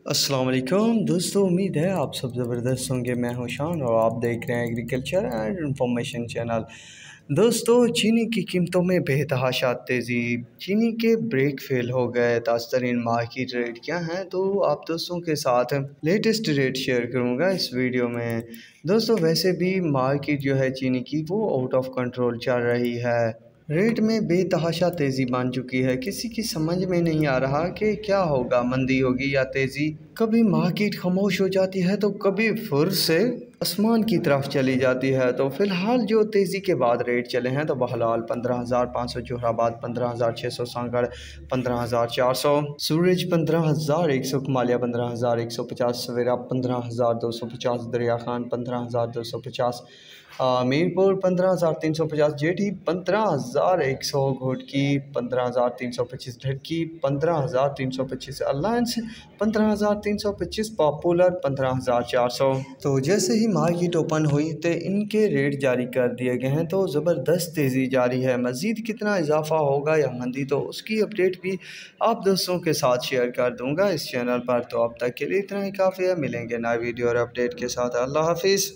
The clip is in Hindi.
अस्सलाम वालेकुम दोस्तों, उम्मीद है आप सब ज़बरदस्त होंगे। मैं हूं शान और आप देख रहे हैं एग्रीकल्चर एंड इंफॉर्मेशन चैनल। दोस्तों, चीनी की कीमतों में बेतहाशा तेज़ी। चीनी के ब्रेक फेल हो गए। ताज़तरीन मार्केट रेट क्या हैं, तो आप दोस्तों के साथ लेटेस्ट रेट शेयर करूंगा इस वीडियो में। दोस्तों, वैसे भी मार्केट जो है चीनी की वो आउट ऑफ कंट्रोल चल रही है। रेट में बेतहाशा तेज़ी बन चुकी है। किसी की समझ में नहीं आ रहा कि क्या होगा, मंदी होगी या तेज़ी। कभी मार्केट खामोश हो जाती है तो कभी फिर से आसमान की तरफ चली जाती है। तो फिलहाल जो तेज़ी के बाद रेट चले हैं तो बहरहाल 15,500 जोहराबाद, 15,600 सांगड़, 15,400 सूरज, 15,100 कमालिया, 15,150 सवेरा, 15,250 दरिया खान, 15,250 मीरपुर, 15,350 जेठी, 15,100 घोटकी, 15,325 ढटकी, 15,325 अलायंस, 15,325 पॉपुलर, 15,400। तो जैसे ही मार्केट ओपन हुई तो इनके रेट जारी कर दिए गए हैं। तो ज़बरदस्त तेज़ी जारी है। मज़ीद कितना इजाफा होगा या मंदी, तो उसकी अपडेट भी आप दोस्तों के साथ शेयर कर दूंगा इस चैनल पर। तो अब तक के लिए इतना ही काफ़ी है। मिलेंगे नए वीडियो और अपडेट के साथ। अल्लाह हाफिज़।